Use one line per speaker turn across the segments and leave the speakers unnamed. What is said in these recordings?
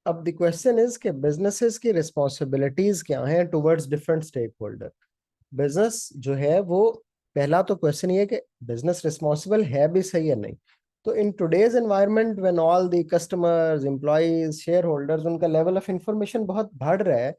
अब the question is कि businesses की रिस्पॉन्सिबिलिटीज क्या हैं towards different stake holder. Business जो है वो, पहला तो क्वेश्चन ये है कि बिजनेस रिस्पॉन्सिबल है भी सही है नहीं। तो in today's environment when all the customers, employees, share holders, उनका लेवल ऑफ इंफॉर्मेशन बहुत बढ़ रहा है,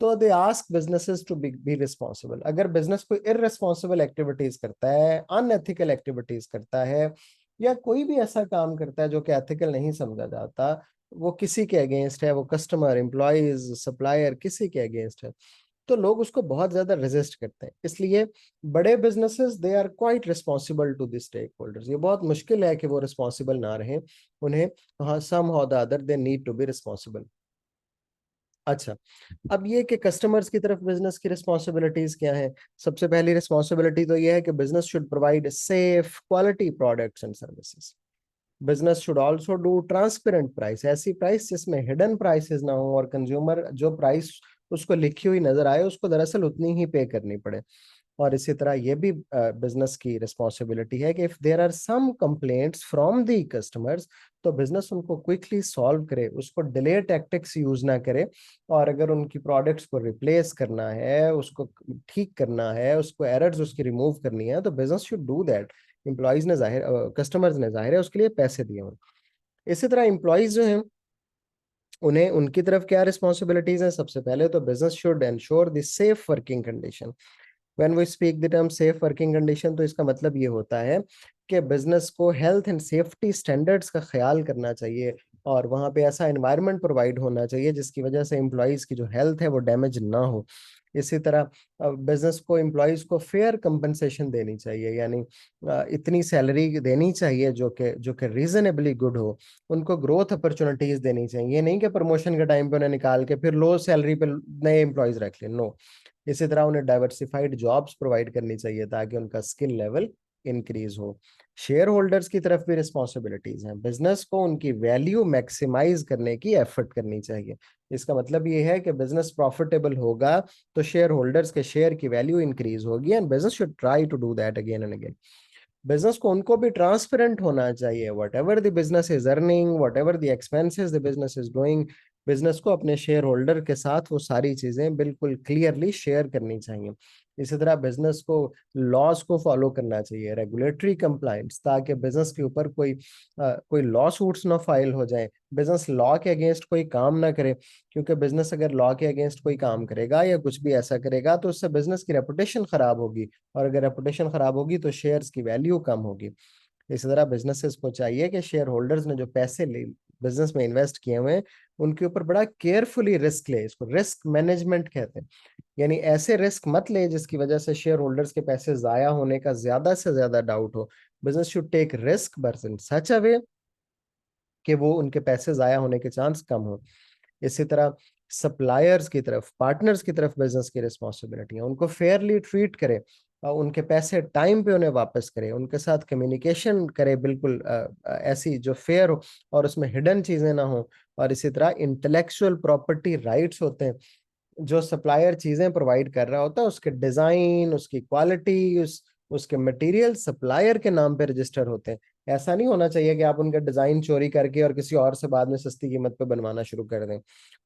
तो they ask businesses to be responsible. अगर बिजनेस कोई इररिस्पॉन्सिबल एक्टिविटीज करता है, अनएथिकल एक्टिविटीज करता है, या कोई भी ऐसा काम करता है जो कि एथिकल नहीं समझा जाता, वो किसी के अगेंस्ट है, वो कस्टमर, एम्प्लॉयज, सप्लायर, किसी के अगेंस्ट है, तो लोग उसको बहुत ज्यादा रेजिस्ट करते हैं। इसलिए बड़े businesses they are quite responsible to the stake holders. ये बहुत मुश्किल है कि वो रिस्पॉन्सिबल ना रहें। उन्हें सम और the other they need to be responsible. अच्छा, अब ये कि कस्टमर्स की तरफ बिजनेस की रिस्पॉन्सिबिलिटीज क्या है। सबसे पहली रिस्पॉन्सिबिलिटी तो ये है कि business should provide safe quality products and services. Business should also do transparent price, ऐसी प्राइस जिसमें हिडन प्राइसेस ना हो और कंज्यूमर जो प्राइस उसको लिखी हुई नजर आए उसको दरअसल उतनी ही पे करनी पड़े। और इसी तरह ये भी बिजनेस की रिस्पॉन्सिबिलिटी है कि if there are some complaints from the customers, तो बिजनेस उनको क्विकली सॉल्व करे, उसको डिले टैक्टिक्स यूज ना करे। और अगर उनकी प्रोडक्ट्स को रिप्लेस करना है, उसको ठीक करना है, उसको एरर्स उसकी रिमूव करनी है, तो business should do that. Employees ने जाहिर, कस्टमर्स ने जाहिर है उसके लिए पैसे दिए हुए। इसी तरह एम्प्लॉयज जो हैं, उन्हें उनकी तरफ क्या रिस्पॉन्सिबिलिटीज हैं। सबसे पहले तो business should ensure the safe working condition. When we speak the term safe working condition, तो इसका मतलब ये होता है कि बिजनेस को हेल्थ एंड सेफ्टी स्टैंडर्ड्स का ख्याल करना चाहिए, और वहाँ पे ऐसा एनवायरनमेंट प्रोवाइड होना चाहिए जिसकी वजह से एम्प्लॉयज़ की जो हेल्थ है वो डैमेज ना हो। इसी तरह बिजनेस को, एम्प्लॉयज़ को फेयर कंपनसेशन देनी चाहिए, यानी इतनी सैलरी देनी चाहिए जो कि रीजनेबली गुड हो। उनको ग्रोथ अपॉर्चुनिटीज देनी चाहिए, ये नहीं कि प्रमोशन के टाइम पे उन्हें निकाल के फिर लो सैलरी पे नए एम्प्लॉयज रख लें, नो। इसी तरह उन्हें डाइवर्सिफाइड जॉब्स प्रोवाइड करनी चाहिए ताकि उनका स्किल लेवल इंक्रीज हो। शेयर होल्डर्स की तरफ भी रिस्पॉन्सिबिलिटीज हैं। बिजनेस को उनकी वैल्यू मैक्सिमाइज करने की एफर्ट करनी चाहिए। इसका मतलब ये है कि बिजनेस प्रॉफिटेबल होगा तो शेयर होल्डर्स के शेयर की वैल्यू इंक्रीज होगी, and business should try to do that again and again. Business को उनको भी ट्रांसपेरेंट होना चाहिए। Whatever the business is earning, whatever the expenses the business is doing, business को अपने शेयर होल्डर के साथ वो सारी चीजें बिल्कुल क्लियरली शेयर करनी चाहिए। इसी तरह बिजनेस को लॉस को फॉलो करना चाहिए, रेगुलेटरी कंप्लाइंस, ताकि बिजनेस के ऊपर कोई लॉ सूट्स ना फाइल हो जाए। बिजनेस लॉ के अगेंस्ट कोई काम ना करे, क्योंकि बिजनेस अगर लॉ के अगेंस्ट कोई काम करेगा या कुछ भी ऐसा करेगा तो उससे बिजनेस की रेपुटेशन खराब होगी, और अगर रेपुटेशन खराब होगी तो शेयर्स की वैल्यू कम होगी। इसी तरह बिजनेसेस को चाहिए कि शेयर होल्डर्स ने जो पैसे ले बिजनेस में इन्वेस्ट किए हुए हैं उनके ऊपर बड़ा केयरफुली रिस्क ले। इसको रिस्क मैनेजमेंट कहते हैं। यानी ऐसे रिस्क मत ले जिसकी वजह से शेयर होल्डर्स के पैसे जाया होने का ज्यादा से ज्यादा डाउट हो। Business should take risk but in such a way कि वो उनके पैसे जाया होने के चांस कम हो। इसी तरह सप्लायर्स की तरफ, पार्टनर्स की तरफ बिजनेस की रिस्पॉन्सिबिलिटी है, उनको फेयरली ट्रीट करे और उनके पैसे टाइम पे उन्हें वापस करे, उनके साथ कम्युनिकेशन करे बिल्कुल ऐसी जो फेयर हो और उसमें हिडन चीजें ना हो। और इसी तरह इंटेलेक्चुअल प्रॉपर्टी राइट्स होते हैं, जो सप्लायर चीजें प्रोवाइड कर रहा होता है उसके डिजाइन, उसकी क्वालिटी, उसके मटेरियल सप्लायर के नाम पे रजिस्टर होते हैं। ऐसा नहीं होना चाहिए कि आप उनका डिजाइन चोरी करके और किसी और से बाद में सस्ती कीमत पे बनवाना शुरू कर दें।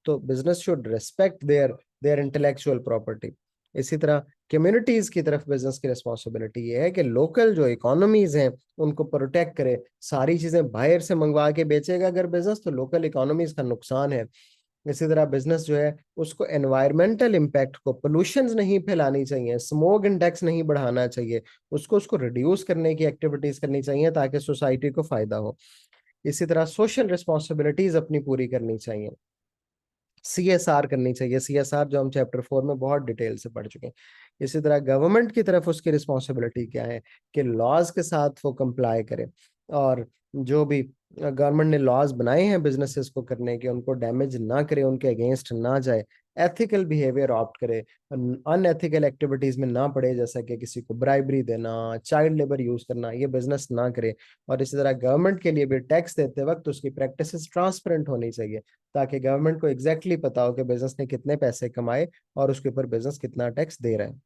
तो business should respect there intellectual property. इसी तरह कम्युनिटीज की तरफ बिजनेस की रिस्पॉन्सिबिलिटी ये है कि लोकल जो इकोनॉमीज हैं उनको प्रोटेक्ट करे। सारी चीजें बाहर से मंगवा के बेचेगा अगर बिजनेस, तो लोकल इकोनॉमीज का नुकसान है। इसी तरह बिजनेस जो है उसको एनवायरमेंटल इम्पैक्ट को, पोल्यूशन नहीं फैलानी चाहिए, स्मोक इंडेक्स नहीं बढ़ाना चाहिए, उसको उसको रिड्यूस करने की एक्टिविटीज करनी चाहिए ताकि सोसाइटी को फायदा हो। इसी तरह सोशल रिस्पॉन्सिबिलिटीज अपनी पूरी करनी चाहिए, सीएसआर करनी चाहिए। सीएसआर जो हम चैप्टर 4 में बहुत डिटेल से पढ़ चुके हैं। इसी तरह गवर्नमेंट की तरफ उसकी रिस्पॉन्सिबिलिटी क्या है कि लॉज के साथ वो कंप्लाई करे, और जो भी गवर्नमेंट ने लॉज बनाए हैं बिजनेसेस को करने के उनको डैमेज ना करे, उनके अगेंस्ट ना जाए, एथिकल बिहेवियर ऑप्ट करे, अनएथिकल एक्टिविटीज में ना पड़े, जैसा कि किसी को ब्राइबरी देना, चाइल्ड लेबर यूज करना, ये बिजनेस ना करे। और इसी तरह गवर्नमेंट के लिए भी टैक्स देते वक्त उसकी प्रैक्टिसेस ट्रांसपेरेंट होनी चाहिए, ताकि गवर्नमेंट को एग्जैक्टली पता हो कि बिजनेस ने कितने पैसे कमाए और उसके ऊपर बिजनेस कितना टैक्स दे रहा है।